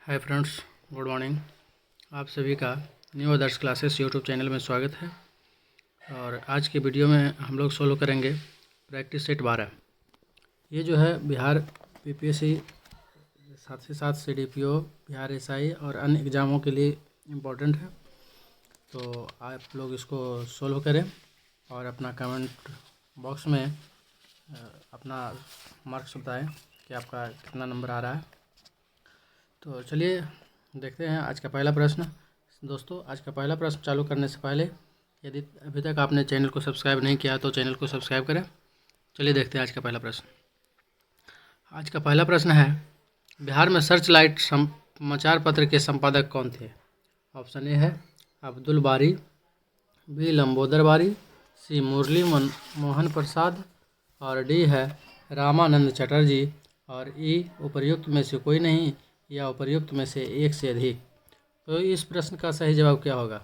Hi friends, good morning. आप सभी का न्यू आदर्श क्लासेस यूट्यूब चैनल में स्वागत है। और आज के वीडियो में हम लोग सोल्व करेंगे प्रैक्टिस सेट 12। ये जो है बिहार पीपीएससी साथ ही साथ सीडीपीओ, बिहार एसआई और अन्य एग्ज़ामों के लिए इम्पोर्टेंट है। तो आप लोग इसको सोल्व करें और अपना कमेंट बॉक्स में अपना मार्क्स बताएं कि आपका कितना नंबर आ रहा है। तो चलिए देखते हैं आज का पहला प्रश्न। दोस्तों, आज का पहला प्रश्न चालू करने से पहले यदि अभी तक आपने चैनल को सब्सक्राइब नहीं किया तो चैनल को सब्सक्राइब करें। चलिए देखते हैं आज का पहला प्रश्न। आज का पहला प्रश्न है, बिहार में सर्च लाइट समाचार पत्र के संपादक कौन थे? ऑप्शन ए है अब्दुल बारी, बी लंबोदर बारी, सी मुरली मोहन प्रसाद और डी है रामानंद चटर्जी और ई उपर्युक्त में से कोई नहीं या उपर्युक्त में से एक से अधिक। तो इस प्रश्न का सही जवाब क्या होगा?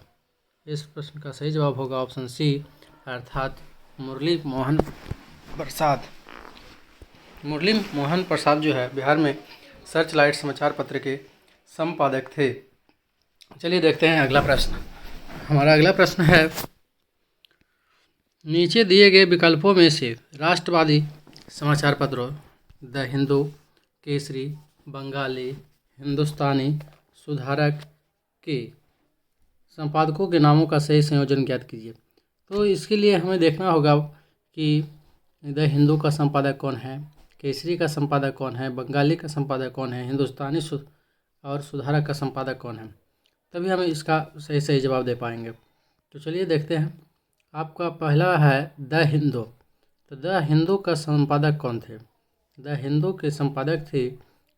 इस प्रश्न का सही जवाब होगा ऑप्शन सी, अर्थात मुरली मोहन प्रसाद। मुरली मोहन प्रसाद जो है बिहार में सर्च लाइट समाचार पत्र के संपादक थे। चलिए देखते हैं अगला प्रश्न। हमारा अगला प्रश्न है, नीचे दिए गए विकल्पों में से राष्ट्रवादी समाचार पत्रों द हिंदू, केसरी, बंगाली, हिंदुस्तानी, सुधारक के संपादकों के नामों का सही संयोजन ज्ञात कीजिए। तो इसके लिए हमें देखना होगा कि द हिंदू का संपादक कौन है, केसरी का संपादक कौन है, बंगाली का संपादक कौन है, हिंदुस्तानी और सुधारक का संपादक कौन है, तभी हम इसका सही जवाब दे पाएंगे। तो चलिए देखते हैं। आपका पहला है द हिंदू। तो द हिंदू का संपादक कौन थे? द हिंदू के संपादक थे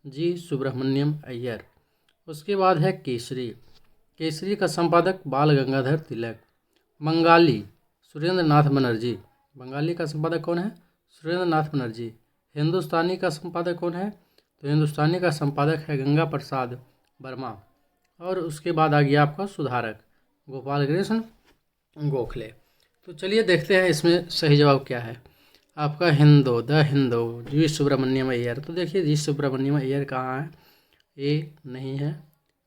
जी सुब्रमण्यम अय्यर। उसके बाद है केसरी। केसरी का संपादक बाल गंगाधर तिलक। बंगाली सुरेंद्र नाथ बनर्जी। बंगाली का संपादक कौन है? सुरेंद्र नाथ बनर्जी। हिंदुस्तानी का संपादक कौन है? तो हिंदुस्तानी का संपादक है गंगा प्रसाद वर्मा। और उसके बाद आ गया आपका सुधारक गोपाल कृष्ण गोखले। तो चलिए देखते हैं इसमें सही जवाब क्या है। आपका हिंदू, द हिंदू, जी सुब्रमण्यम अय्यर। तो देखिए जी सुब्रमण्यम अय्यर कहाँ है? ए नहीं है,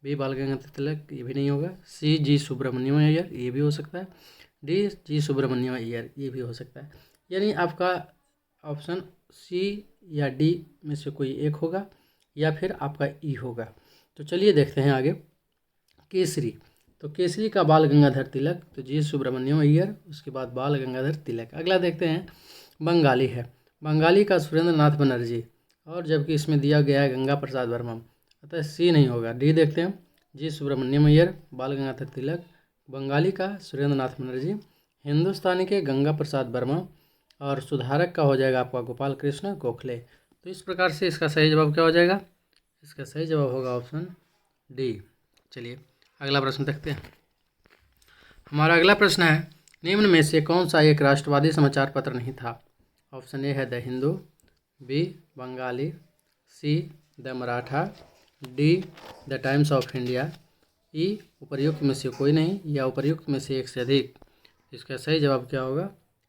बी बाल गंगाधर तिलक ये भी नहीं होगा, सी जी सुब्रमण्यम अय्यर ये भी हो सकता है, डी जी सुब्रमण्यम अय्यर ये भी हो सकता है। यानी आपका ऑप्शन सी या डी में से कोई एक होगा या फिर आपका ई होगा। तो चलिए देखते हैं आगे। केसरी। तो केसरी का बाल गंगाधर तिलक, तो जी सुब्रमण्यम अय्यर, उसके बाद बाल गंगाधर तिलक। अगला देखते हैं बंगाली है। बंगाली का सुरेंद्र नाथ बनर्जी, और जबकि इसमें दिया गया है गंगा प्रसाद वर्मा, अतः सी नहीं होगा। डी देखते हैं, जी सुब्रमण्यम अय्यर, बाल गंगाधर तिलक, बंगाली का सुरेंद्र नाथ बनर्जी, हिंदुस्तानी के गंगा प्रसाद वर्मा और सुधारक का हो जाएगा आपका गोपाल कृष्ण गोखले। तो इस प्रकार से इसका सही जवाब क्या हो जाएगा? इसका सही जवाब होगा ऑप्शन डी। चलिए अगला प्रश्न देखते हैं। हमारा अगला प्रश्न है, निम्न में से कौन सा एक राष्ट्रवादी समाचार पत्र नहीं था? ऑप्शन ए है the Hindu, B Bengali, C the Maratha, D the Times of India, E उपर्युक्त में से कोई नहीं या उपर्युक्त में से एक से अधिक। इसका सही जवाब क्या होगा?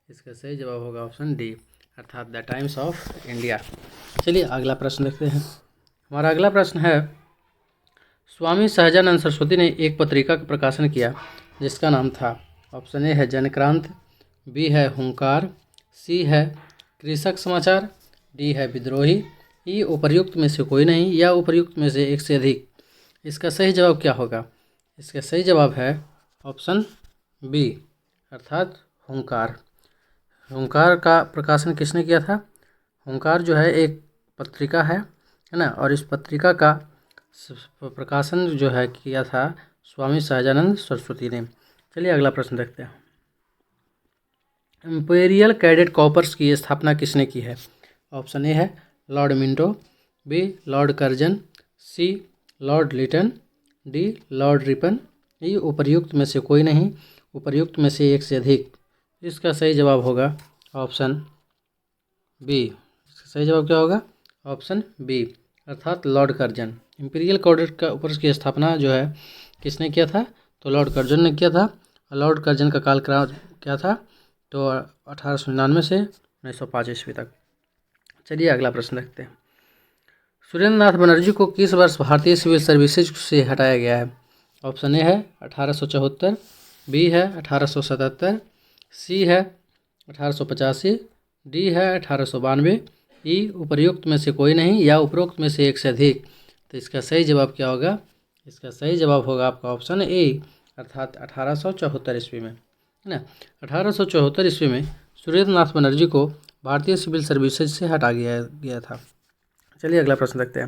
इसका सही जवाब होगा ऑप्शन डी, अर्थात द टाइम्स ऑफ इंडिया। चलिए अगला प्रश्न देखते हैं। हमारा अगला प्रश्न है, स्वामी सहजानंद सरस्वती ने एक पत्रिका का प्रकाशन किया जिसका नाम था, ऑप्शन ए है जनक्रांत, बी है हुंकार, सी है कृषक समाचार, डी है विद्रोही, ई उपर्युक्त में से कोई नहीं या उपर्युक्त में से एक से अधिक। इसका सही जवाब क्या होगा? इसका सही जवाब है ऑप्शन बी, अर्थात हुंकार। हुंकार का प्रकाशन किसने किया था? हुंकार जो है एक पत्रिका है ना, और इस पत्रिका का प्रकाशन जो है किया था स्वामी सहजानंद सरस्वती ने। चलिए अगला प्रश्न देखते हैं। इंपीरियल कैडेट कॉर्प्स की स्थापना किसने की है? ऑप्शन ए है Lord Minto, B Lord Curzon, C Lord Lytton, D Lord Ripon, ये उपर्युक्त में से कोई नहीं, उपर्युक्त में से एक से अधिक। इसका सही जवाब होगा ऑप्शन बी। इसका सही जवाब क्या होगा? ऑप्शन बी, अर्थात Lord Curzon. Imperial cadet corps की स्थापना जो है किसने किया था? तो लॉर्ड कर्जन ने किया था। लॉर्ड कर्जन का काल क्या था? तो 1899 से 1905 ईस्वी तक। चलिए अगला प्रश्न देखते हैं। सुरेंद्र नाथ बनर्जी को किस वर्ष भारतीय सिविल सर्विसेज से हटाया गया है? ऑप्शन ए है 1874, बी है 1877, सी है 1885, डी है 1892, ई उपर्युक्त में से कोई नहीं या उपरोक्त में से एक से अधिक। तो इसका सही जवाब क्या होगा? इसका सही जवाब होगा आपका ऑप्शन ए, अर्थात 1874 ईस्वी में, है ना। 1874 ईस्वी में सुरेंद्र नाथ बनर्जी को भारतीय सिविल सर्विसेज से हटा गया था। चलिए अगला प्रश्न देखते हैं।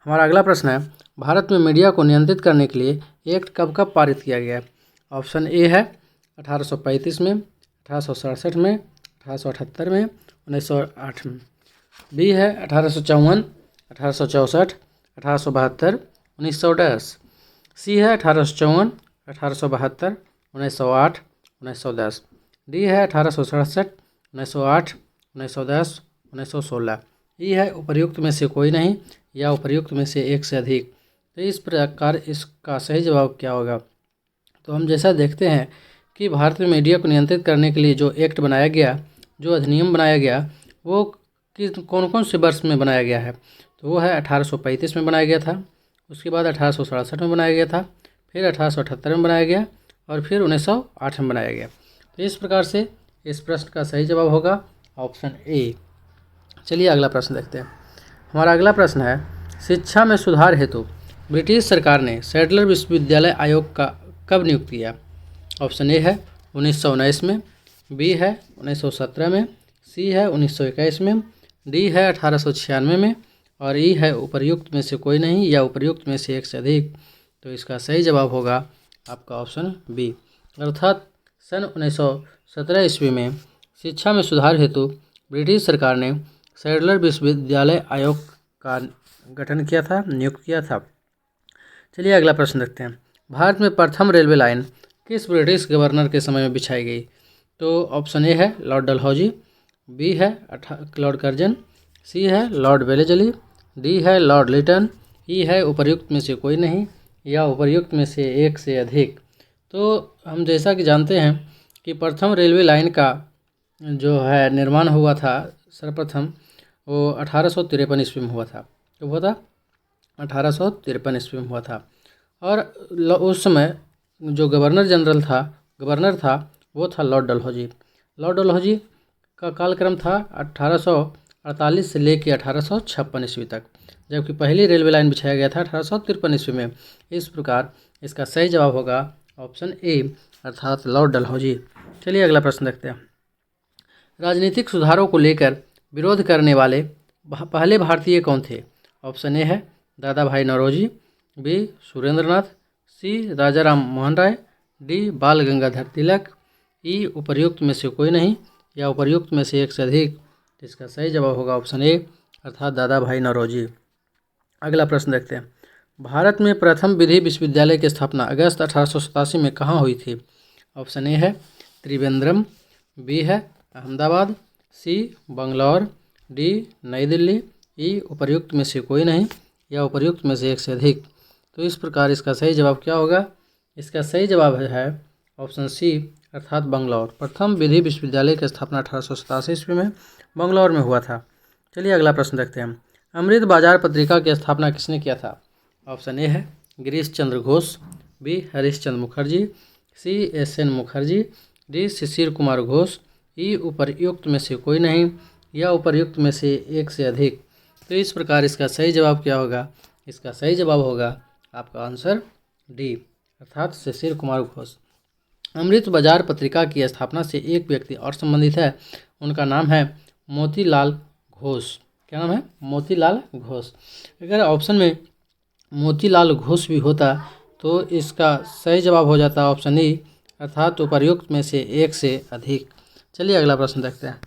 हमारा अगला प्रश्न है, भारत में मीडिया को नियंत्रित करने के लिए एक्ट कब कब पारित किया गया है? ऑप्शन ए है 1835 में, 1867 में, 1878 में, 1908 में। बी है 1854, 1864, 1872, 1910। सी है 1854, 1872, 1908, 1910। डी है 1867, 1908, 1910, 1916। ई है उपर्युक्त में से कोई नहीं या उपर्युक्त में से एक से अधिक। तो इस प्रकार इसका सही जवाब क्या होगा? तो हम जैसा देखते हैं कि भारत में मीडिया को नियंत्रित करने के लिए जो एक्ट बनाया गया, जो अधिनियम बनाया गया, वो किस कौन कौन से वर्ष में बनाया गया है? तो वो है 1835 में बनाया गया था, उसके बाद 1867 में बनाया गया था, फिर 1878 में बनाया गया और फिर 1908 में बनाया गया। तो इस प्रकार से इस प्रश्न का सही जवाब होगा ऑप्शन ए। चलिए अगला प्रश्न देखते हैं। हमारा अगला प्रश्न है, शिक्षा में सुधार हेतु ब्रिटिश सरकार ने सैडलर विश्वविद्यालय आयोग का कब नियुक्त किया? ऑप्शन ए है 1919 में, बी है 1917 में, सी है 1921 में, डी है 1896 में और ई है उपर्युक्त में से कोई नहीं या उपर्युक्त में से एक से अधिक। तो इसका सही जवाब होगा आपका ऑप्शन बी, अर्थात सन 1917 ईस्वी में शिक्षा में सुधार हेतु ब्रिटिश सरकार ने सैडलर विश्वविद्यालय आयोग का गठन किया था, नियुक्त किया था। चलिए अगला प्रश्न देखते हैं। भारत में प्रथम रेलवे लाइन किस ब्रिटिश गवर्नर के समय में बिछाई गई? तो ऑप्शन ए है लॉर्ड डलहौजी, बी है लॉर्ड कर्जन, सी है लॉर्ड वेलेजली, डी है लॉर्ड लिटन, ई है उपर्युक्त में से कोई नहीं या उपर्युक्त में से एक से अधिक। तो हम जैसा कि जानते हैं कि प्रथम रेलवे लाइन का जो है निर्माण हुआ था सर्वप्रथम, वो 1853 ईस्वी में हुआ था। तो हुआ था 1853 ईस्वी में हुआ था और उस समय जो गवर्नर था वो था लॉर्ड डलहौजी। लॉर्ड डलहौजी का कालक्रम था 1848 से लेकर 1856 ईस्वी तक, जबकि पहली रेलवे लाइन बिछाया गया था 1853 ईस्वी में। इस प्रकार इसका सही जवाब होगा ऑप्शन ए, अर्थात लॉर्ड डलहौजी। चलिए अगला प्रश्न देखते हैं। राजनीतिक सुधारों को लेकर विरोध करने वाले पहले भारतीय कौन थे? ऑप्शन ए है दादा भाई नौरोजी, बी सुरेंद्र नाथ, सी राजा राम मोहन राय, डी बाल गंगाधर तिलक, ई उपर्युक्त में से कोई नहीं या उपर्युक्त में से एक से अधिक। इसका सही जवाब होगा ऑप्शन ए, अर्थात दादा भाई नौरोजी। अगला प्रश्न देखते हैं। भारत में प्रथम विधि विश्वविद्यालय की स्थापना अगस्त 1887 में कहाँ हुई थी? ऑप्शन ए है त्रिवेंद्रम, बी है अहमदाबाद, सी बंगलौर, डी नई दिल्ली, ई उपर्युक्त में से कोई नहीं या उपर्युक्त में से एक से अधिक। तो इस प्रकार इसका सही जवाब क्या होगा? इसका सही जवाब है ऑप्शन सी, अर्थात बंगलौर। प्रथम विधि विश्वविद्यालय की स्थापना 1887 ईस्वी में बंगलौर में हुआ था। चलिए अगला प्रश्न देखते हैं। अमृत बाजार पत्रिका की स्थापना किसने किया था? ऑप्शन ए है Girish Chandra Ghosh, B Harish Chandra Mukherjee, C S N Mukherjee, D Shishir Kumar Ghosh, E उपर्युक्त में से कोई नहीं या उपर्युक्त में से एक से अधिक। तो इस प्रकार इसका सही जवाब क्या होगा? इसका सही जवाब होगा आपका आंसर डी, अर्थात शिशिर कुमार घोष। अमृत बाजार पत्रिका की स्थापना से एक व्यक्ति और संबंधित है, उनका नाम है मोतीलाल घोष। क्या नाम है? मोतीलाल घोष। अगर ऑप्शन में मोतीलाल घोष भी होता तो इसका सही जवाब हो जाता ऑप्शन ई, अर्थात उपर्युक्त में से एक से अधिक। चलिए अगला प्रश्न देखते हैं।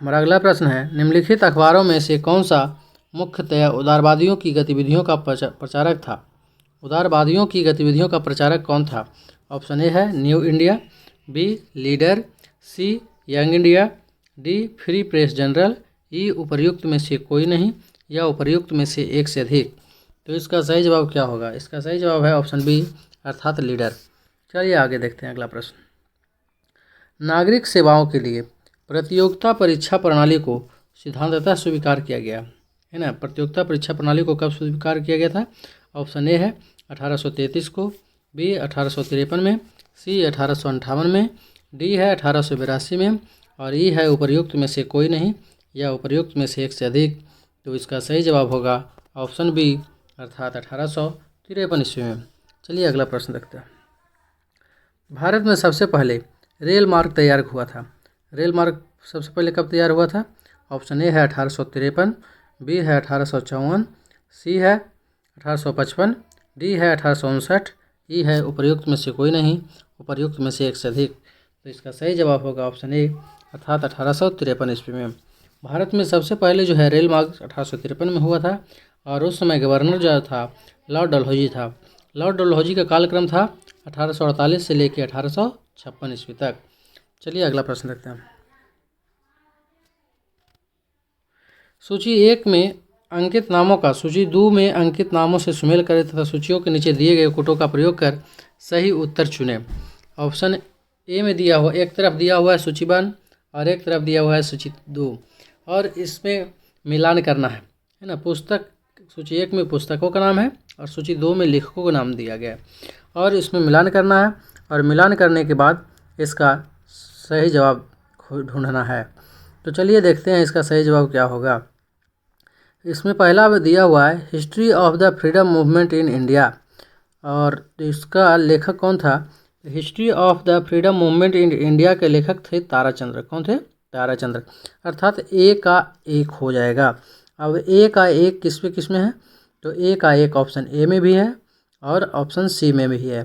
हमारा अगला प्रश्न है, निम्नलिखित अखबारों में से कौन सा मुख्यतः उदारवादियों की गतिविधियों का प्रचारक था? उदारवादियों की गतिविधियों का प्रचारक कौन था? ऑप्शन ए है New India, B Leader, C Young India, D Free Press Journal, E उपर्युक्त में से कोई नहीं या उपर्युक्त में से एक से अधिक। तो इसका सही जवाब क्या होगा? इसका सही जवाब है ऑप्शन बी, अर्थात लीडर। चलिए आगे देखते हैं अगला प्रश्न। नागरिक सेवाओं के लिए प्रतियोगिता परीक्षा प्रणाली को सिद्धांततः स्वीकार किया गया। है ना। प्रतियोगिता परीक्षा प्रणाली को कब स्वीकार किया गया था? ऑप्शन ए है 1833 को, बी 1853 में, सी 1858 में, डी है 1882 में और ई है उपर्युक्त में से कोई नहीं या उपर्युक्त में से एक से अधिक। तो इसका सही जवाब होगा ऑप्शन बी अर्थात 1853 ईस्वी में। चलिए अगला प्रश्न देखते हैं। भारत में सबसे पहले रेल मार्ग तैयार हुआ था। रेल मार्ग सबसे पहले कब तैयार हुआ था? ऑप्शन ए है 1853, बी है 1854, सी है 1855, डी है 1859, ई है उपर्युक्त में से कोई नहीं, उपर्युक्त में से एक से अधिक। तो इसका सही जवाब होगा ऑप्शन ए अर्थात 1853 ईस्वी में। भारत में सबसे पहले जो है रेल मार्ग 1853 में हुआ था और उस समय गवर्नर जो था लॉर्ड डलहौजी था। लॉर्ड डलहौजी का कालक्रम था 1848 से लेकर 1856 ईस्वी तक। चलिए अगला प्रश्न देखते हैं। सूची 1 में अंकित नामों का सूची 2 में अंकित नामों से सुमेल करें तथा सूचियों के नीचे दिए गए कोटों का प्रयोग कर सही उत्तर चुनें। ऑप्शन ए में दिया हुआ, एक तरफ दिया हुआ है सूची 1 और एक तरफ दिया हुआ है सूची 2 और इसमें मिलान करना है ना। पुस्तक सूची 1 में पुस्तकों का नाम है और सूची 2 में लेखकों का नाम दिया गया है और इसमें मिलान करना है और मिलान करने के बाद इसका सही जवाब ढूंढना है। तो चलिए देखते हैं इसका सही जवाब क्या होगा। इसमें पहला दिया हुआ है history of the freedom movement in India और इसका लेखक कौन था? History of the freedom movement in India के लेखक थे ताराचंद्र। कौन थे? ताराचंद्र। अर्थात ए का एक हो जाएगा। अब ए का एक किस में है? तो ए का एक ऑप्शन ए में भी है और ऑप्शन सी में भी है।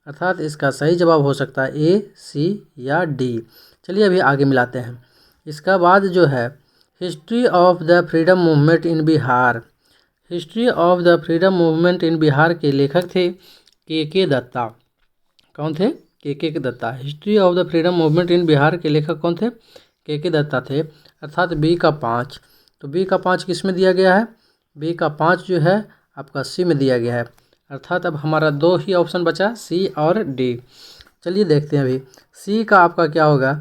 अर्थात इसका सही जवाब हो सकता है ए, सी या डी। चलिए अभी आगे मिलाते हैं। इसका बाद जो है history of the freedom movement in Bihar. History of the freedom movement in Bihar के लेखक थे के दत्ता। कौन थे? K Datta. History of the freedom movement in Bihar के लेखक कौन थे? के दत्ता थे। अर्थात बी का 5। तो बी का 5 किस में दिया गया है? बी का 5 जो है आपका सी में दिया गया है। अर्थात अब हमारा 2 ही ऑप्शन बचा, सी और डी। चलिए देखते हैं अभी सी का आपका क्या होगा?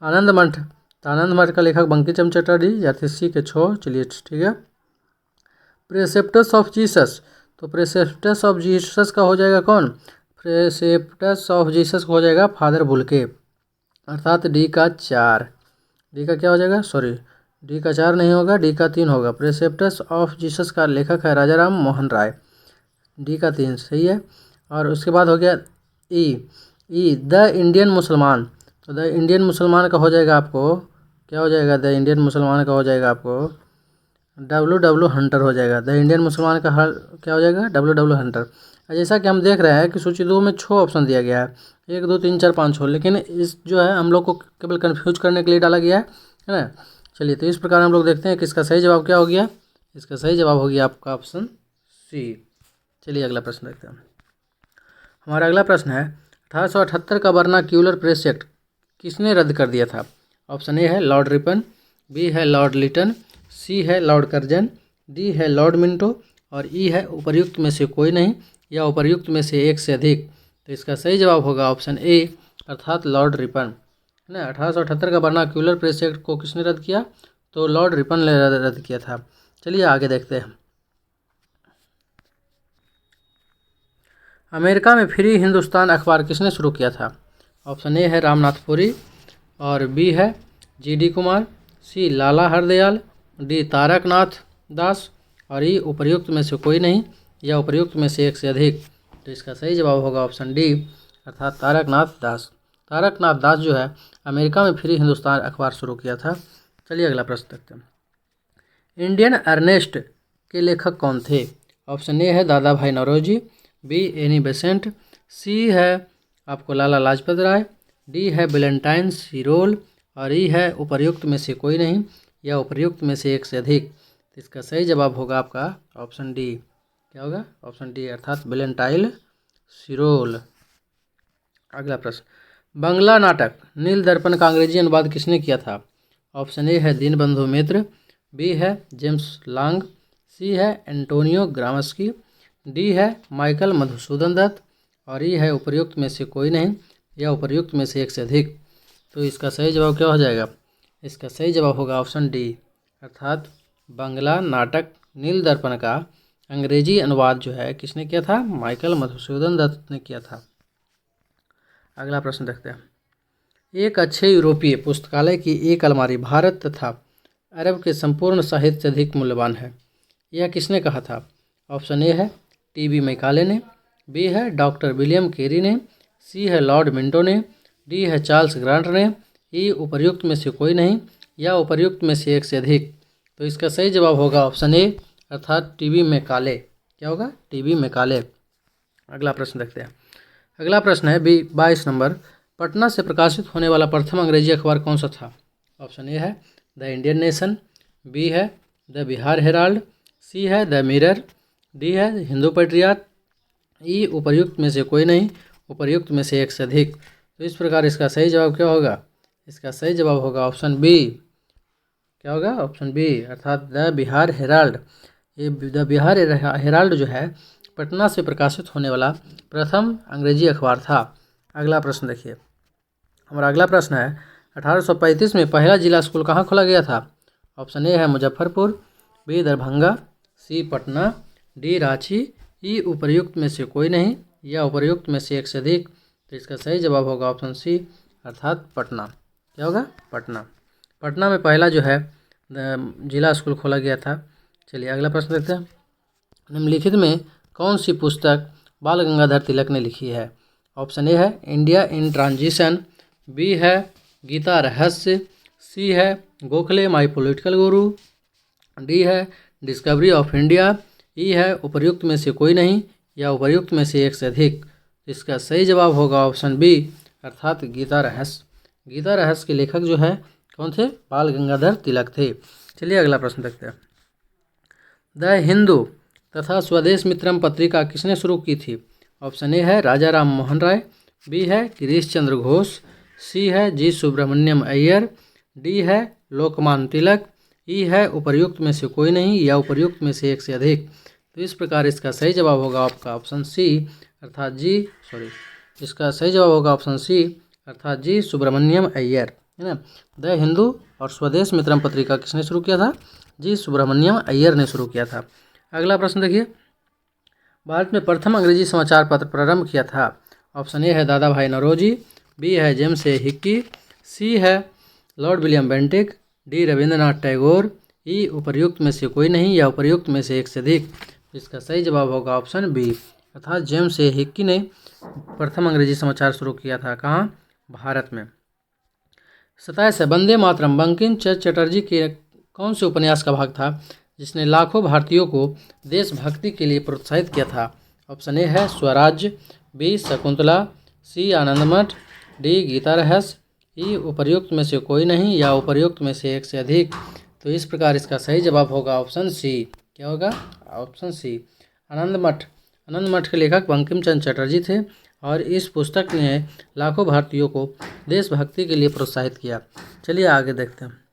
आनंद मठ। तो आनंद मठ का लेखक बंकिम चंद्र चटर्जी या फिर सी के 6। चलिए ठीक है। प्रेसेप्टस ऑफ जीसस। तो प्रेसेप्टस ऑफ जीसस का हो जाएगा कौन? प्रेसेप्टस ऑफ जीसस हो जाएगा फादर बुल्के। अर्थात डी का 4। डी का क्या हो जाएगा? सॉरी, डी का 4 नहीं होगा, डी का 3 होगा। प्रेसेप्टस ऑफ जीसस का लेखक है राजा राम मोहन राय। डी का 3 सही है। और उसके बाद हो गया ई द इंडियन मुसलमान। तो द इंडियन मुसलमान का हो जाएगा आपको क्या हो जाएगा? द इंडियन मुसलमान का हो जाएगा आपको डब्ल्यू हंटर हो जाएगा। द इंडियन मुसलमान का क्या हो जाएगा? W Hunter. जैसा कि हम देख रहे हैं कि सूची 2 में 6 ऑप्शन दिया गया है, 1 2 3 4 5 6, लेकिन इस जो है हम लोग को केवल कन्फ्यूज करने के लिए डाला गया है ना। चलिए तो इस प्रकार हम लोग देखते हैं कि इसका सही जवाब क्या हो गया। इसका सही जवाब हो गया आपका ऑप्शन सी। चलिए अगला प्रश्न देखते हैं। हमारा अगला प्रश्न है 1878 का वर्नाक्यूलर प्रेस एक्ट किसने रद्द कर दिया था? ऑप्शन ए है लॉर्ड रिपन, बी है लॉर्ड लिटन, सी है लॉर्ड कर्जन, डी है लॉर्ड मिंटो और ई है उपर्युक्त में से कोई नहीं या उपर्युक्त में से एक से अधिक। तो इसका सही जवाब होगा ऑप्शन ए अर्थात लॉर्ड रिपन है ना। 1878 का वर्नाक्यूलर प्रेस एक्ट को किसने रद्द किया? तो लॉर्ड रिपन ने रद्द किया था। चलिए आगे देखते हैं। अमेरिका में फ्री हिंदुस्तान अखबार किसने शुरू किया था? ऑप्शन ए है रामनाथ पुरी और बी है जी.डी. कुमार, सी लाला हरदयाल, डी तारकनाथ दास और ई उपर्युक्त में से कोई नहीं या उपर्युक्त में से एक से अधिक। तो इसका सही जवाब होगा ऑप्शन डी अर्थात तारकनाथ दास। तारकनाथ दास जो है अमेरिका में फ्री हिंदुस्तान अखबार शुरू किया था। चलिए अगला प्रश्न देखते हैं। इंडियन अर्नेस्ट के लेखक कौन थे? ऑप्शन ए है Dadabhai Naoroji, be Annie Besant, सी है आपको लाला लाजपत राय, डी है वेलेंटाइन सीरोल और ई है उपर्युक्त में से कोई नहीं या उपर्युक्त में से एक से अधिक। तो इसका सही जवाब होगा आपका ऑप्शन डी। क्या होगा? ऑप्शन डी अर्थात वेलेंटाइन सीरोल। अगला प्रश्न, बंगला नाटक नील दर्पण का अंग्रेजी अनुवाद किसने किया था? ऑप्शन ए है दीनबंधु मित्र, बी है जेम्स लॉन्ग, सी है एंटोनियो ग्रामस्की, डी है माइकल मधुसूदन दत्त और ई है उपर्युक्त में से कोई नहीं या उपर्युक्त में से एक से अधिक। तो इसका सही जवाब क्या हो जाएगा? इसका सही जवाब होगा ऑप्शन डी अर्थात बंगला नाटक नील दर्पण का अंग्रेजी अनुवाद जो है किसने किया था? माइकल मधुसूदन दत्त ने किया था। अगला प्रश्न देखते हैं। एक अच्छे यूरोपीय पुस्तकालय की एक अलमारी भारत तथा अरब के संपूर्ण साहित्य से अधिक मूल्यवान है, यह किसने कहा था? ऑप्शन ए है टी.बी. मैकाले ने, बी है डॉक्टर विलियम केरी ने, सी है लॉर्ड मिंटो ने, डी है चार्ल्स ग्रांट ने, ई उपर्युक्त में से कोई नहीं या उपर्युक्त में से एक से अधिक। तो इसका सही जवाब होगा ऑप्शन ए अर्थात टी.बी. मैकाले। क्या होगा? टी.बी. मैकाले। अगला प्रश्न देखते हैं। अगला प्रश्न है 22 नंबर। पटना से प्रकाशित होने वाला प्रथम अंग्रेजी अखबार कौन सा था? ऑप्शन ए है द इंडियन नेशन, बी है द बिहार हेराल्ड, सी है द मिरर, डी है हिंदू पेट्रियाट, ई उपर्युक्त में से कोई नहीं, उपर्युक्त में से एक से अधिक। तो इस प्रकार इसका सही जवाब क्या होगा? इसका सही जवाब होगा ऑप्शन बी। क्या होगा? ऑप्शन बी अर्थात द बिहार हेराल्ड। ये द बिहार हेराल्ड जो है पटना से प्रकाशित होने वाला प्रथम अंग्रेजी अखबार था। अगला प्रश्न देखिए। हमारा अगला प्रश्न है 1835 में पहला जिला स्कूल कहाँ खोला गया था? ऑप्शन ए है मुजफ्फरपुर, बी दरभंगा, सी पटना, डी रांची, ई उपर्युक्त में से कोई नहीं या उपर्युक्त में से एक से अधिक। तो इसका सही जवाब होगा ऑप्शन सी अर्थात पटना। क्या होगा? पटना। पटना में पहला जो है जिला स्कूल खोला गया था। चलिए अगला प्रश्न देखते हैं। निम्नलिखित में कौन सी पुस्तक बाल गंगाधर तिलक ने लिखी है? ऑप्शन ए है इंडिया इन ट्रांजिशन, बी है गीता रहस्य, सी है Gokhale my political guru, D है डिस्कवरी ऑफ इंडिया, ई है उपर्युक्त में से कोई नहीं या उपर्युक्त में से एक से अधिक। इसका सही जवाब होगा ऑप्शन बी अर्थात गीता रहस्य। गीता रहस्य के लेखक जो है कौन थे? बाल गंगाधर तिलक थे। चलिए अगला प्रश्न देखते हैं। द हिंदू तथा स्वदेश मित्रम पत्रिका किसने शुरू की थी? ऑप्शन ए है राजा राम मोहन राय, बी है गिरीश चंद्र घोष, सी है जी सुब्रमण्यम अय्यर, डी है लोकमान्य तिलक, ई है उपर्युक्त में से कोई नहीं या उपर्युक्त में से एक से अधिक। तो इस प्रकार इसका सही जवाब होगा आपका ऑप्शन सी अर्थात इसका सही जवाब होगा ऑप्शन सी अर्थात जी सुब्रमण्यम अय्यर, है ना। द हिंदू और स्वदेश मित्रम पत्रिका किसने शुरू किया था? जी सुब्रमण्यम अय्यर ने शुरू किया था। अगला प्रश्न देखिए। भारत में प्रथम अंग्रेजी समाचार पत्र प्रारंभ किया था। ऑप्शन ए है दादा भाई नौरोजी, बी है जेम्स ए हिक्की, सी है Lord William Bentinck, D Rabindranath Tagore, E उपर्युक्त में से कोई नहीं या उपर्युक्त में से एक से अधिक। इसका सही जवाब होगा ऑप्शन बी अर्थात जेम्स ए हिक्की ने प्रथम अंग्रेजी समाचार शुरू किया था। कहाँ? भारत में। 27 है वंदे मातरम बंकिम चंद्र चटर्जी के कौन से उपन्यास का भाग था जिसने लाखों भारतीयों को देशभक्ति के लिए प्रोत्साहित किया था? ऑप्शन ए है स्वराज्य, बी शकुंतला, सी आनंदमठ, डी गीता रहस्य, ई उपर्युक्त में से कोई नहीं या उपर्युक्त में से एक से अधिक। तो इस प्रकार इसका सही जवाब होगा ऑप्शन सी। क्या होगा? Option C Anandamath. आनंदमठ के लेखक बंकिम चंद्र चटर्जी थे और इस पुस्तक ने लाखों भारतीयों को देशभक्ति के लिए प्रोत्साहित किया। चलिए आगे देखते हैं।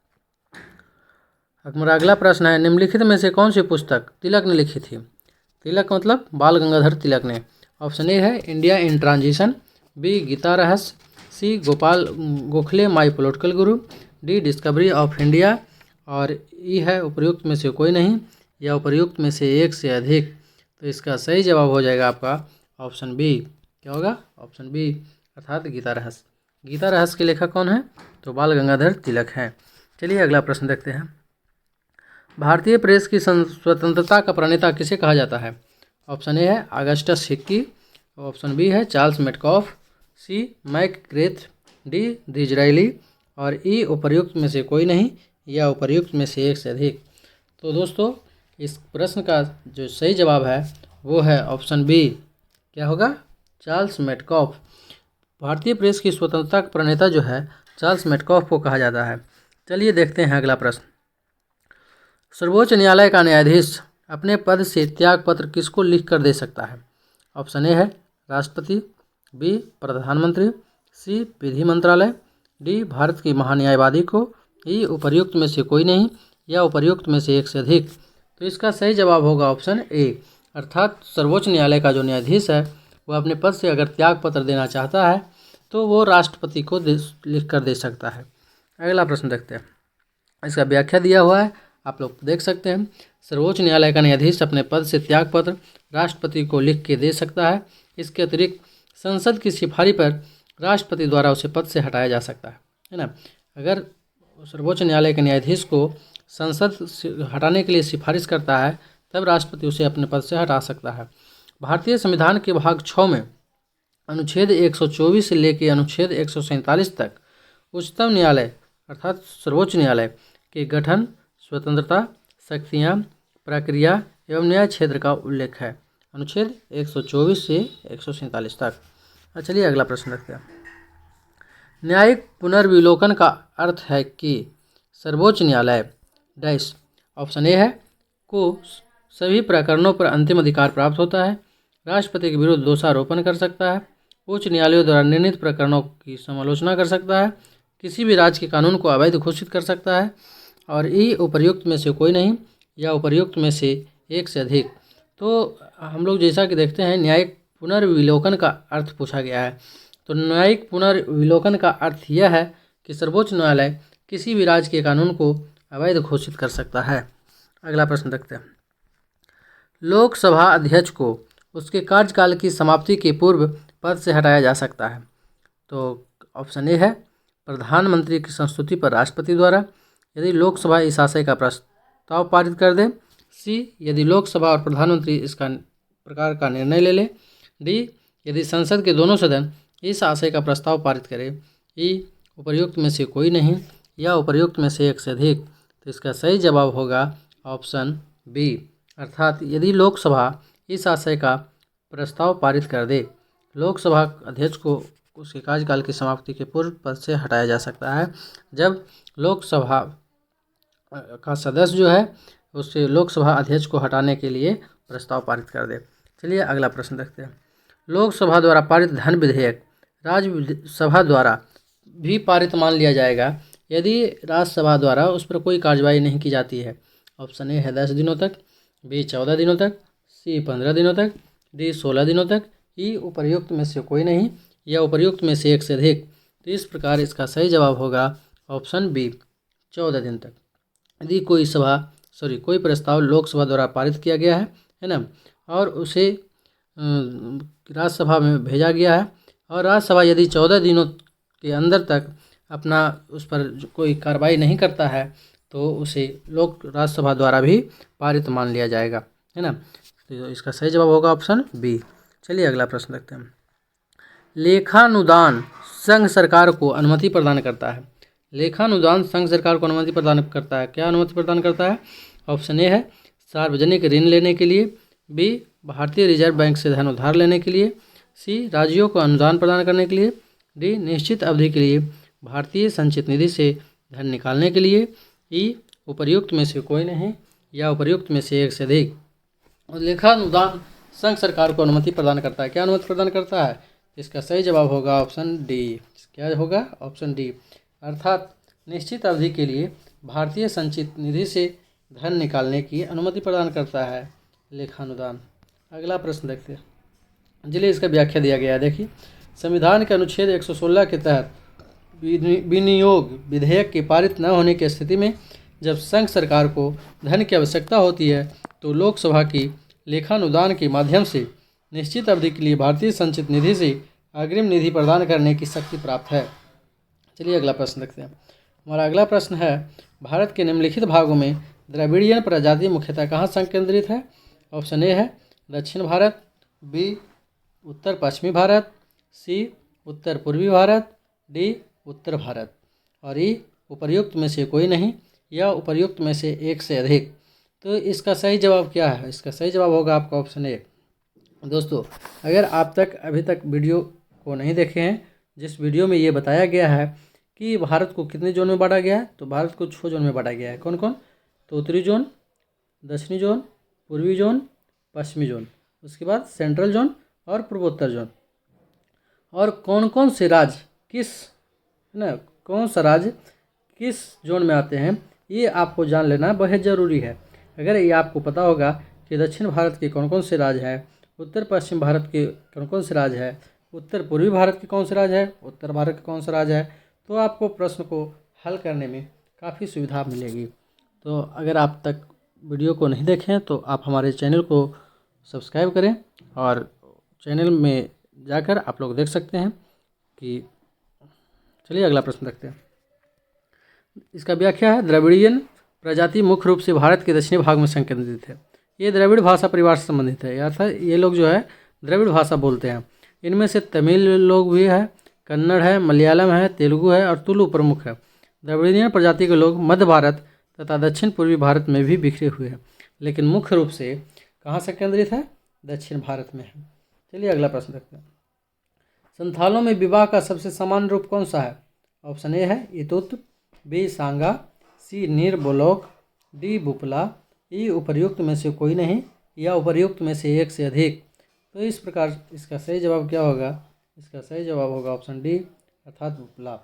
हमारा अगला प्रश्न है निम्नलिखित में से कौन सी पुस्तक तिलक ने लिखी थी? तिलक मतलब बाल गंगाधर तिलक ने। ऑप्शन ए है India in transition, B Gita Rahasya, C Gokhale my political guru, D discovery of India और ई है उपर्युक्त में से कोई नहीं या उपर्युक्त में से एक से अधिक। तो इसका सही जवाब हो जाएगा आपका ऑप्शन बी। क्या होगा? ऑप्शन बी अर्थात गीता रहस्य। गीता रहस्य के लेखक कौन है? तो बाल गंगाधर तिलक हैं। चलिए अगला प्रश्न देखते हैं। भारतीय प्रेस की स्वतंत्रता का प्रणेता किसे कहा जाता है? ऑप्शन ए है अगस्टस हिक्की, ऑप्शन बी है चार्ल्स मेटकॉफ, सी मैकग्रेथ, डी डिज़रायली और ई उपर्युक्त में से कोई नहीं या उपर्युक्त में से एक से अधिक। तो दोस्तों इस प्रश्न का जो सही जवाब है वो है ऑप्शन बी। क्या होगा? Charles Metcalfe. भारतीय प्रेस की स्वतंत्रता का प्रणेता जो है चार्ल्स मेटकॉफ को कहा जाता है। चलिए देखते हैं अगला प्रश्न। सर्वोच्च न्यायालय का न्यायाधीश अपने पद से त्यागपत्र किसको लिख कर दे सकता है? ऑप्शन ए है राष्ट्रपति, बी प्रधानमंत्री, सी विधि मंत्रालय, डी भारत की महान्यायवादी को, ई उपर्युक्त में से कोई नहीं या उपर्युक्त में से एक से अधिक। तो इसका सही जवाब होगा ऑप्शन ए अर्थात सर्वोच्च न्यायालय का जो न्यायाधीश है वह अपने पद से अगर त्यागपत्र देना चाहता है तो वो राष्ट्रपति को लिख कर दे सकता है। अगला प्रश्न देखते हैं। इसका व्याख्या दिया हुआ है आप लोग देख सकते हैं। सर्वोच्च न्यायालय का न्यायाधीश अपने पद से त्यागपत्र राष्ट्रपति को लिख के दे सकता है। इसके अतिरिक्त संसद की सिफारिश पर राष्ट्रपति द्वारा उसे पद से हटाया जा सकता है ना। अगर सर्वोच्च न्यायालय के न्यायाधीश को संसद हटाने के लिए सिफारिश करता है तब राष्ट्रपति उसे अपने पद से हटा सकता है। भारतीय संविधान के भाग 6 में अनुच्छेद 124 से लेकर अनुच्छेद 147 तक उच्चतम न्यायालय अर्थात सर्वोच्च न्यायालय के गठन, स्वतंत्रता, शक्तियाँ, प्रक्रिया एवं न्याय क्षेत्र का उल्लेख है। अनुच्छेद 124 से 147 तक। चलिए अगला प्रश्न रखते हैं। न्यायिक पुनर्विलोकन का अर्थ है कि सर्वोच्च न्यायालय डैश ऑप्शन ए है को सभी प्रकरणों पर अंतिम अधिकार प्राप्त होता है, राष्ट्रपति के विरुद्ध दोषारोपण कर सकता है, उच्च न्यायालयों द्वारा निर्णीत प्रकरणों की समालोचना कर सकता है, किसी भी राज्य के कानून को अवैध घोषित कर सकता है, और ई उपर्युक्त में से कोई नहीं या उपर्युक्त में से एक से अधिक। तो हम लोग जैसा कि देखते हैं न्यायिक पुनर्विलोकन का अर्थ पूछा गया है। तो न्यायिक पुनर्विलोकन का अर्थ यह है कि सर्वोच्च न्यायालय किसी भी राज्य के कानून को अवैध घोषित कर सकता है। अगला प्रश्न देखते हैं। लोकसभा अध्यक्ष को उसके कार्यकाल की समाप्ति के पूर्व पद से हटाया जा सकता है। तो ऑप्शन ए है प्रधानमंत्री की संस्तुति पर राष्ट्रपति द्वारा, यदि लोकसभा इस आशय का प्रस्ताव पारित कर दे। सी, यदि लोकसभा और प्रधानमंत्री इसका प्रकार का निर्णय ले ले। डी, यदि संसद के दोनों सदन इस आशय का प्रस्ताव पारित करे। ई, उपर्युक्त में से कोई नहीं या उपर्युक्त में से एक से अधिक। तो इसका सही जवाब होगा ऑप्शन बी, अर्थात यदि लोकसभा इस आशय का प्रस्ताव पारित कर दे। लोकसभा अध्यक्ष को उसके कार्यकाल की समाप्ति के पूर्व पद से हटाया जा सकता है जब लोकसभा का सदस्य जो है उससे लोकसभा अध्यक्ष को हटाने के लिए प्रस्ताव पारित कर दे। चलिए अगला प्रश्न देखते हैं। लोकसभा द्वारा पारित धन विधेयक राज्यसभा द्वारा भी पारित मान लिया जाएगा यदि राज्यसभा द्वारा उस पर कोई कार्रवाई नहीं की जाती है। ऑप्शन ए है 10 दिनों तक, बी 14 दिनों तक, सी 15 दिनों तक, डी 16 दिनों तक, ई उपर्युक्त में से कोई नहीं या उपर्युक्त में से एक से अधिक। तो इस प्रकार इसका सही जवाब होगा ऑप्शन बी 14 दिन तक। यदि कोई प्रस्ताव लोकसभा द्वारा पारित किया गया है ना, और उसे राज्यसभा में भेजा गया है और राज्यसभा यदि 14 दिनों के अंदर तक अपना उस पर कोई कार्रवाई नहीं करता है तो उसे राज्यसभा द्वारा भी पारित मान लिया जाएगा, है ना। तो इसका सही जवाब होगा ऑप्शन बी। चलिए अगला प्रश्न देखते हैं। लेखानुदान संघ सरकार को अनुमति प्रदान करता है। लेखानुदान संघ सरकार को अनुमति प्रदान करता है। क्या अनुमति प्रदान करता है? ऑप्शन ए है सार्वजनिक ऋण लेने के लिए, बी भारतीय रिजर्व बैंक से धन उधार लेने के लिए, सी राज्यों को अनुदान प्रदान करने के लिए, डी निश्चित अवधि के लिए भारतीय संचित निधि से धन निकालने के लिए, ई उपर्युक्त में से कोई नहीं या उपर्युक्त में से एक से अधिक। और लेखानुदान संघ सरकार को अनुमति प्रदान करता है। क्या अनुमति प्रदान करता है? इसका सही जवाब होगा ऑप्शन डी। क्या होगा? ऑप्शन डी, अर्थात निश्चित अवधि के लिए भारतीय संचित निधि से धन निकालने की अनुमति प्रदान करता है लेखानुदान। अगला प्रश्न देखते हैं। चलिए इसका व्याख्या दिया गया है। देखिए, संविधान के अनुच्छेद 116 के तहत विनियोग विधेयक के पारित न होने की स्थिति में जब संघ सरकार को धन की आवश्यकता होती है तो लोकसभा की लेखानुदान के माध्यम से निश्चित अवधि के लिए भारतीय संचित निधि से अग्रिम निधि प्रदान करने की शक्ति प्राप्त है। चलिए अगला प्रश्न देखते हैं। हमारा अगला प्रश्न है, भारत के निम्नलिखित भागों में द्रविड़ियन प्रजाति मुख्यतः कहाँ संकेंद्रित है? ऑप्शन ए है दक्षिण भारत, बी उत्तर पश्चिमी भारत, सी उत्तर पूर्वी भारत, डी उत्तर भारत, और ई उपर्युक्त में से कोई नहीं या उपर्युक्त में से एक से अधिक। तो इसका सही जवाब क्या है? इसका सही जवाब होगा आपका ऑप्शन ए। दोस्तों, अगर आप अभी तक वीडियो को नहीं देखे हैं, जिस वीडियो में ये बताया गया है कि भारत को कितने जोन में बांटा गया है, तो भारत को 6 जोन में बांटा गया है। कौन कौन? तो उत्तरी जोन, दक्षिणी जोन, पूर्वी जोन, पश्चिमी जोन, उसके बाद सेंट्रल जोन और पूर्वोत्तर जोन। और कौन कौन से राज्य कौन सा राज्य किस जोन में आते हैं, ये आपको जान लेना बहुत ज़रूरी है। अगर ये आपको पता होगा कि दक्षिण भारत के कौन कौन से राज्य हैं, उत्तर पश्चिम भारत के कौन कौन से राज्य है, उत्तर पूर्वी भारत के कौन से राज्य है, उत्तर भारत के कौन सा राज्य है, तो आपको प्रश्न को हल करने में काफ़ी सुविधा मिलेगी। तो अगर आप तक वीडियो को नहीं देखें तो आप हमारे चैनल को सब्सक्राइब करें और चैनल में जाकर आप लोग देख सकते हैं कि चलिए अगला प्रश्न देखते हैं। इसका व्याख्या है, द्रविड़ियन प्रजाति मुख्य रूप से भारत के दक्षिणी भाग में संकेंद्रित है। ये द्रविड़ भाषा परिवार से संबंधित है, अर्थात ये लोग जो है द्रविड़ भाषा बोलते हैं। इनमें से तमिल लोग भी है, कन्नड़ है, मलयालम है, तेलुगु है और तुलु प्रमुख है। द्रविड़ियन प्रजाति के लोग मध्य भारत तथा दक्षिण पूर्वी भारत में भी बिखरे हुए हैं, लेकिन मुख्य रूप से कहाँ से केंद्रित है? दक्षिण भारत में है। चलिए अगला प्रश्न देखते हैं। संथालों में विवाह का सबसे सामान्य रूप कौन सा है? ऑप्शन ए है इतुत, बी सांगा, सी नीर बोलोक, डी बुपला, ई उपर्युक्त में से कोई नहीं या उपर्युक्त में से एक से अधिक। तो इस प्रकार इसका सही जवाब क्या होगा? इसका सही जवाब होगा ऑप्शन डी अर्थात बुपला।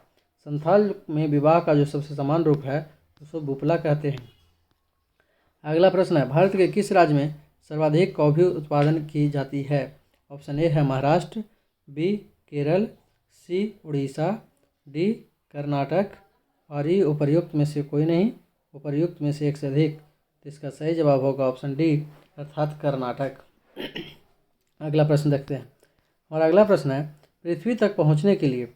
संथाल में विवाह का जो सबसे समान रूप है उसको बुपला कहते हैं। अगला प्रश्न है, भारत के किस राज्य में सर्वाधिक कॉफी उत्पादन की जाती है? ऑप्शन ए है महाराष्ट्र, बी केरल, सी उड़ीसा, डी कर्नाटक और ई उपर्युक्त में से कोई नहीं, उपर्युक्त में से एक से अधिक। तो इसका सही जवाब होगा ऑप्शन डी अर्थात कर्नाटक। अगला प्रश्न देखते हैं। और अगला प्रश्न है, पृथ्वी तक पहुंचने के लिए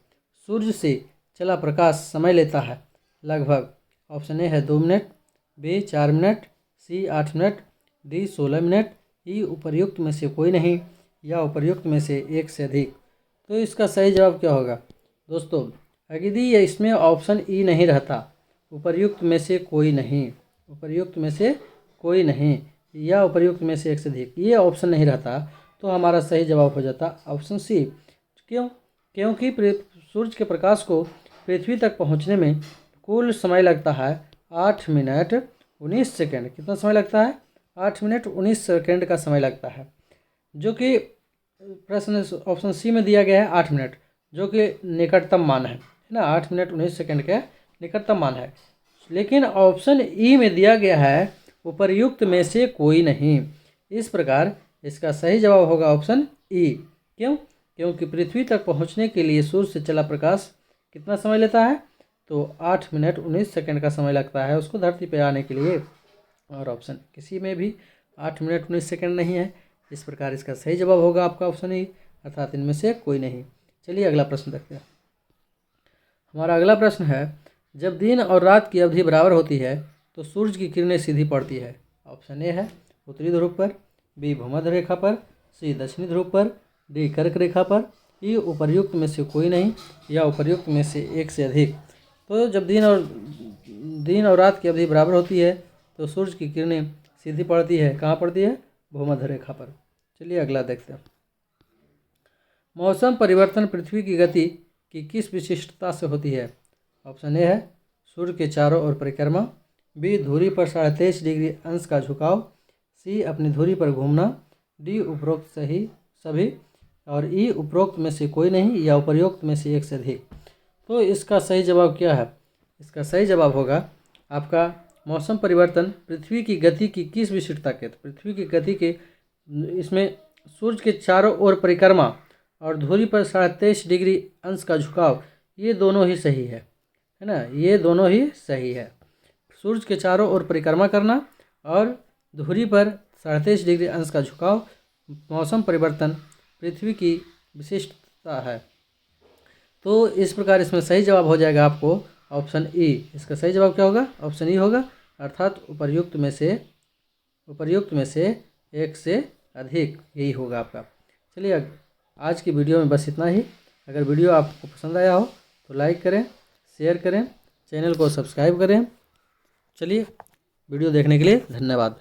सूर्य से चला प्रकाश समय लेता है लगभग। ऑप्शन ए है 2 मिनट, बी 4 मिनट, सी 8 मिनट, डी 16 मिनट, ई उपर्युक्त में से कोई नहीं या उपर्युक्त में से एक से अधिक। तो इसका सही जवाब क्या होगा दोस्तों? यदि ये इसमें ऑप्शन ई नहीं रहता, उपर्युक्त में से कोई नहीं, उपर्युक्त में से कोई नहीं या उपर्युक्त में से एक से अधिक, ये ऑप्शन नहीं रहता तो हमारा सही जवाब हो जाता ऑप्शन सी। क्यों? क्योंकि सूर्य के प्रकाश को पृथ्वी तक पहुंचने में कुल समय लगता है 8 मिनट 19 सेकेंड। कितना समय लगता है? 8 मिनट 19 सेकेंड का समय लगता है, जो कि प्रश्न ऑप्शन सी में दिया गया है 8 मिनट, जो कि निकटतम मान है ना, 8 मिनट 19 सेकेंड का निकटतम मान है। लेकिन ऑप्शन ई में दिया गया है उपर्युक्त में से कोई नहीं। इस प्रकार इसका सही जवाब होगा ऑप्शन ई। क्यों? क्योंकि पृथ्वी तक पहुंचने के लिए सूर्य से चला प्रकाश कितना समय लेता है? तो 8 मिनट 19 सेकेंड का समय लगता है उसको धरती पर आने के लिए, और ऑप्शन किसी में भी 8 मिनट 19 सेकेंड नहीं है। इस प्रकार इसका सही जवाब होगा आपका ऑप्शन ई अर्थात इनमें से कोई नहीं। चलिए अगला प्रश्न देखते हैं। हमारा अगला प्रश्न है, जब दिन और रात की अवधि बराबर होती है तो सूर्य की किरणें सीधी पड़ती है। ऑप्शन ए है उत्तरी ध्रुव पर, बी भूमध्य रेखा पर, सी दक्षिणी ध्रुव पर, डी कर्क रेखा पर, ई उपर्युक्त में से कोई नहीं या उपर्युक्त में से एक से अधिक। तो जब दिन और रात की अवधि बराबर होती है तो सूर्य की किरणें सीधी पड़ती है। कहाँ पड़ती है? भूमध्य रेखा पर। चलिए अगला देखते हैं। मौसम परिवर्तन पृथ्वी की गति की किस विशिष्टता से होती है? ऑप्शन ए है सूर्य के चारों ओर परिक्रमा, बी धुरी पर 23.5 डिग्री अंश का झुकाव, सी अपनी धुरी पर घूमना, डी उपरोक्त सही सभी और ई उपरोक्त में से कोई नहीं या उपर्युक्त में से एक से अधिक। तो इसका सही जवाब क्या है? इसका सही जवाब होगा आपका मौसम परिवर्तन पृथ्वी की गति की किस विशिष्टता के? तो पृथ्वी की गति के इसमें सूर्य के चारों ओर परिक्रमा और धुरी पर 23.5 डिग्री अंश का झुकाव, ये दोनों ही सही है ना, ये दोनों ही सही है। सूर्य के चारों ओर परिक्रमा करना और धुरी पर 23.5 डिग्री अंश का झुकाव मौसम परिवर्तन पृथ्वी की विशिष्टता है। तो इस प्रकार इसमें सही जवाब हो जाएगा आपको ऑप्शन ई। इसका सही जवाब क्या होगा? ऑप्शन ई होगा अर्थात उपर्युक्त में से एक से अधिक, यही होगा आपका। चलिए आज की वीडियो में बस इतना ही। अगर वीडियो आपको पसंद आया हो तो लाइक करें, शेयर करें, चैनल को सब्सक्राइब करें। चलिए वीडियो देखने के लिए धन्यवाद।